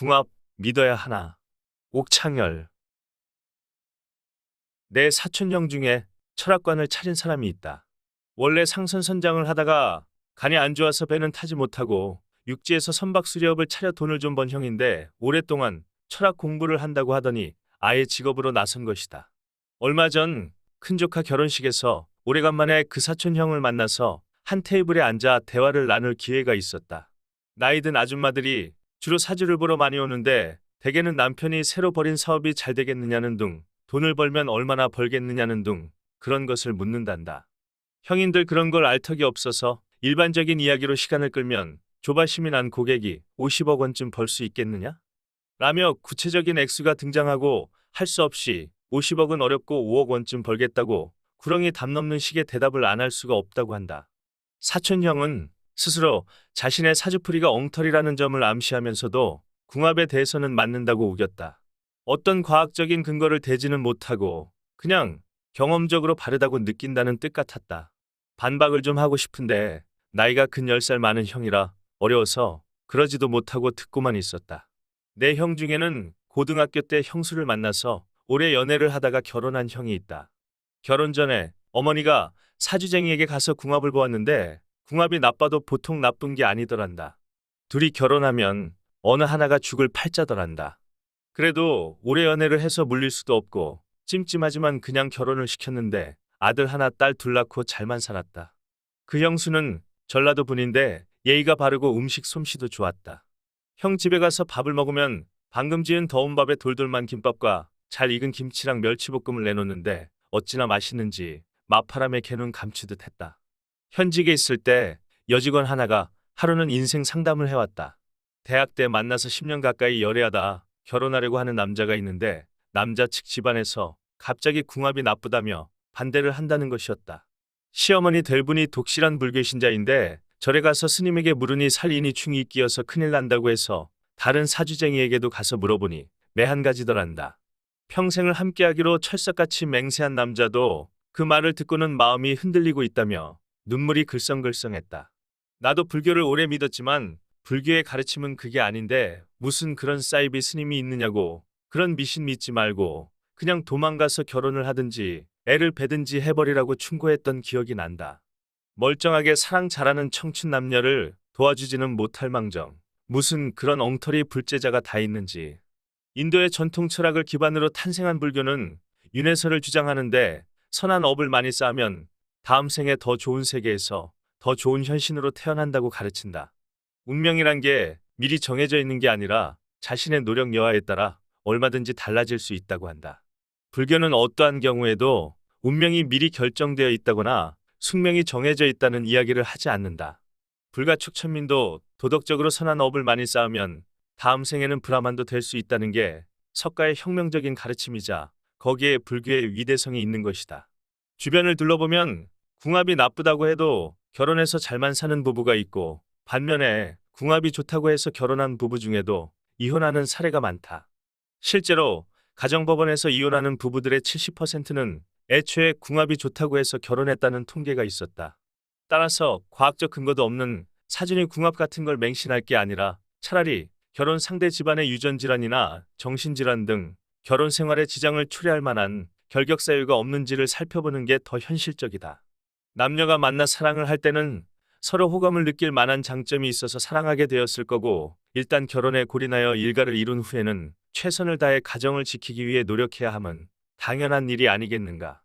궁합 믿어야 하나. 옥창열. 내 사촌형 중에 철학관을 차린 사람이 있다. 원래 상선선장을 하다가 간이 안 좋아서 배는 타지 못하고 육지에서 선박 수리업을 차려 돈을 좀 번 형인데 오랫동안 철학 공부를 한다고 하더니 아예 직업으로 나선 것이다. 얼마 전 큰조카 결혼식에서 오래간만에 그 사촌형을 만나서 한 테이블에 앉아 대화를 나눌 기회가 있었다. 나이든 아줌마들이 주로 사주를 보러 많이 오는데 대개는 남편이 새로 벌인 사업이 잘 되겠느냐는 둥, 돈을 벌면 얼마나 벌겠느냐는 둥 그런 것을 묻는단다. 형인들 그런 걸 알 턱이 없어서 일반적인 이야기로 시간을 끌면 조바심이 난 고객이 50억 원쯤 벌 수 있겠느냐? 라며 구체적인 액수가 등장하고 할 수 없이 50억은 어렵고 5억 원쯤 벌겠다고 구렁이 담 넘는 식의 대답을 안 할 수가 없다고 한다. 사촌형은 스스로 자신의 사주풀이가 엉터리라는 점을 암시하면서도 궁합에 대해서는 맞는다고 우겼다. 어떤 과학적인 근거를 대지는 못하고 그냥 경험적으로 바르다고 느낀다는 뜻 같았다. 반박을 좀 하고 싶은데 나이가 근 10살 많은 형이라 어려워서 그러지도 못하고 듣고만 있었다. 내 형 중에는 고등학교 때 형수를 만나서 오래 연애를 하다가 결혼한 형이 있다. 결혼 전에 어머니가 사주쟁이에게 가서 궁합을 보았는데 궁합이 나빠도 보통 나쁜 게 아니더란다. 둘이 결혼하면 어느 하나가 죽을 팔자더란다. 그래도 오래 연애를 해서 물릴 수도 없고 찜찜하지만 그냥 결혼을 시켰는데 아들 하나 딸 둘 낳고 잘만 살았다. 그 형수는 전라도 분인데 예의가 바르고 음식 솜씨도 좋았다. 형 집에 가서 밥을 먹으면 방금 지은 더운 밥에 돌돌만 김밥과 잘 익은 김치랑 멸치볶음을 내놓는데 어찌나 맛있는지 마파람에 개눈 감추듯 했다. 현직에 있을 때 여직원 하나가 하루는 인생 상담을 해왔다. 대학 때 만나서 10년 가까이 열애하다 결혼하려고 하는 남자가 있는데 남자 측 집안에서 갑자기 궁합이 나쁘다며 반대를 한다는 것이었다. 시어머니 될 분이 독실한 불교 신자인데 절에 가서 스님에게 물으니 살인이 충이 끼어서 큰일 난다고 해서 다른 사주쟁이에게도 가서 물어보니 매한 가지더란다. 평생을 함께하기로 철석같이 맹세한 남자도 그 말을 듣고는 마음이 흔들리고 있다며 눈물이 글썽글썽했다. 나도 불교를 오래 믿었지만 불교의 가르침은 그게 아닌데 무슨 그런 사이비 스님이 있느냐고. 그런 미신 믿지 말고 그냥 도망가서 결혼을 하든지 애를 베든지 해버리라고 충고했던 기억이 난다. 멀쩡하게 사랑 잘하는 청춘 남녀를 도와주지는 못할 망정. 무슨 그런 엉터리 불제자가 다 있는지. 인도의 전통 철학을 기반으로 탄생한 불교는 윤회설을 주장하는데 선한 업을 많이 쌓으면 다음 생에 더 좋은 세계에서 더 좋은 현신으로 태어난다고 가르친다. 운명이란 게 미리 정해져 있는 게 아니라 자신의 노력 여하에 따라 얼마든지 달라질 수 있다고 한다. 불교는 어떠한 경우에도 운명이 미리 결정되어 있다거나 숙명이 정해져 있다는 이야기를 하지 않는다. 불가촉 천민도 도덕적으로 선한 업을 많이 쌓으면 다음 생에는 브라만도 될 수 있다는 게 석가의 혁명적인 가르침이자 거기에 불교의 위대성이 있는 것이다. 주변을 둘러보면 궁합이 나쁘다고 해도 결혼해서 잘만 사는 부부가 있고 반면에 궁합이 좋다고 해서 결혼한 부부 중에도 이혼하는 사례가 많다. 실제로 가정법원에서 이혼하는 부부들의 70%는 애초에 궁합이 좋다고 해서 결혼했다는 통계가 있었다. 따라서 과학적 근거도 없는 사주니 궁합 같은 걸 맹신할 게 아니라 차라리 결혼 상대 집안의 유전질환이나 정신질환 등 결혼 생활에 지장을 초래할 만한 결격 사유가 없는지를 살펴보는 게 더 현실적이다. 남녀가 만나 사랑을 할 때는 서로 호감을 느낄 만한 장점이 있어서 사랑하게 되었을 거고 일단 결혼에 골인하여 일가를 이룬 후에는 최선을 다해 가정을 지키기 위해 노력해야 함은 당연한 일이 아니겠는가.